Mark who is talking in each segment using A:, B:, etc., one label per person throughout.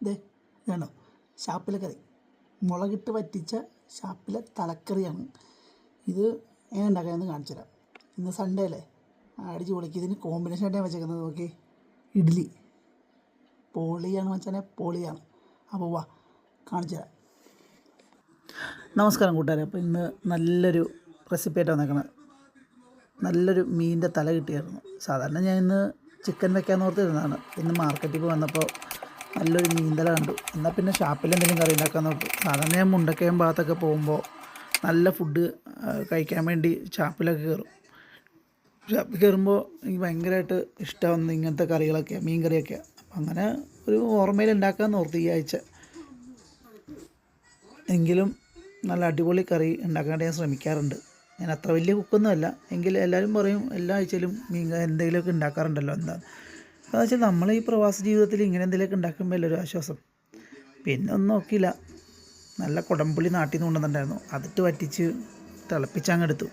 A: ഇതേ വേണോ ഷാപ്പിലെ കറി, മുളകിട്ട് വറ്റിച്ച ഷാപ്പിലെ തലക്കറിയാണ് ഇത്. എങ്ങനെ ഉണ്ടാക്കാമെന്ന് കാണിച്ചു തരാം. ഇന്ന് സൺഡേ അല്ലേ, അടിച്ച് പൊളിക്ക്. ഇതിന് കോമ്പിനേഷൻ ആയിട്ടാണ് വെച്ചേക്കുന്നത്. നോക്കി, ഇഡ്ഡലി പൊളിയാണ് വെച്ചാൽ പൊളിയാണ്. അപ്പോൾ വാ കാണിച്ചു തരാം. നമസ്കാരം കൂട്ടുകാരെ. അപ്പോൾ ഇന്ന് നല്ലൊരു റെസിപ്പി ആയിട്ട് വന്നേക്കണം. നല്ലൊരു മീനിൻ്റെ തല കിട്ടിയായിരുന്നു. സാധാരണ ഞാൻ ഇന്ന് ചിക്കൻ വെക്കാമെന്ന് ഓർത്തിരുന്നതാണ്. ഇന്ന് മാർക്കറ്റിൽ വന്നപ്പോൾ നല്ലൊരു മീൻതല കണ്ടു. എന്നാൽ പിന്നെ ഷാപ്പിൽ എന്തെങ്കിലും കറി ഉണ്ടാക്കാമെന്ന് ഓർത്തു. സാധാരണ ഞാൻ മുണ്ടക്കയം ഭാഗത്തൊക്കെ പോകുമ്പോൾ നല്ല ഫുഡ് കഴിക്കാൻ വേണ്ടി ഷാപ്പിലൊക്കെ കയറും. ഷാപ്പിൽ കയറുമ്പോൾ എനിക്ക് ഭയങ്കരമായിട്ട് ഇഷ്ടമാവുന്ന ഇങ്ങനത്തെ കറികളൊക്കെ, മീൻ കറിയൊക്കെ. അങ്ങനെ ഒരു ഓർമ്മയിൽ ഉണ്ടാക്കാമെന്ന് ഓർത്തു ഈ ആഴ്ച. എങ്കിലും നല്ല അടിപൊളി കറി ഉണ്ടാക്കാനായിട്ട് ഞാൻ ശ്രമിക്കാറുണ്ട്. ഞാൻ അത്ര വലിയ കുക്കൊന്നുമല്ല, എങ്കിലും എല്ലാവരും പറയും എല്ലാ ആഴ്ചയിലും മീൻ എന്തെങ്കിലുമൊക്കെ ഉണ്ടാക്കാറുണ്ടല്ലോ. എന്താണെന്ന് വെച്ചാൽ നമ്മൾ ഈ പ്രവാസ ജീവിതത്തിൽ ഇങ്ങനെ എന്തെങ്കിലുമൊക്കെ ഉണ്ടാക്കുമ്പോൾ എല്ലാവരും ആശ്വാസം. പിന്നെ ഒന്നും നോക്കിയില്ല, നല്ല കുടംപുളി നാട്ടിൽ നിന്ന് കൊണ്ടുവന്നിട്ടുണ്ടായിരുന്നു. അതിട്ട് വറ്റിച്ച് തിളപ്പിച്ചങ്ങെടുത്തു.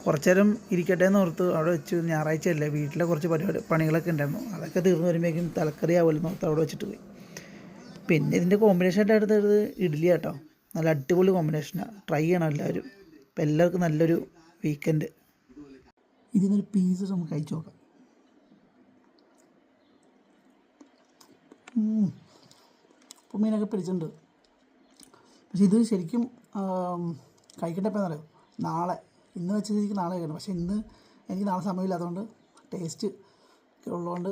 A: കുറച്ചു നേരം ഇരിക്കട്ടെ എന്ന് ഓർത്ത് അവിടെ വെച്ച്. ഞായറാഴ്ചയല്ലേ, വീട്ടിലെ കുറച്ച് പണികളൊക്കെ ഉണ്ടായിരുന്നു. അതൊക്കെ തീർന്നു വരുമ്പോഴേക്കും തലക്കറി ആവുമല്ലോ ഓർത്ത് അവിടെ വെച്ചിട്ട് പോയി. പിന്നെ ഇതിൻ്റെ കോമ്പിനേഷനായിട്ട് എടുത്തത് ഇഡ്ഡലി കേട്ടോ. നല്ല അടിപൊളി കോമ്പിനേഷനാണ്. ട്രൈ ചെയ്യണം എല്ലാവരും. അപ്പോൾ എല്ലാവർക്കും നല്ലൊരു വീക്കെൻഡ്. ഇതിനൊരു പീസ് നമുക്ക് കഴിച്ചു നോക്കാം. ഇപ്പോൾ മീനൊക്കെ പിടിച്ചിട്ടുണ്ട്. പക്ഷെ ഇത് ശരിക്കും കഴിക്കട്ടെ. എപ്പോൾ എന്നറിയോ, നാളെ. ഇന്ന് വെച്ച് ശരിക്കും നാളെ കഴിക്കണം. പക്ഷേ ഇന്ന് എനിക്ക് നാളെ സമയമില്ലാത്തതുകൊണ്ട്, ടേസ്റ്റ് ഒക്കെ ഉള്ളതുകൊണ്ട്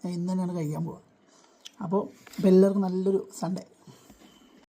A: ഞാൻ ഇന്ന് തന്നെയാണ് കഴിക്കാൻ പോവുക. അപ്പോൾ എല്ലാവർക്കും നല്ലൊരു സൺഡേ.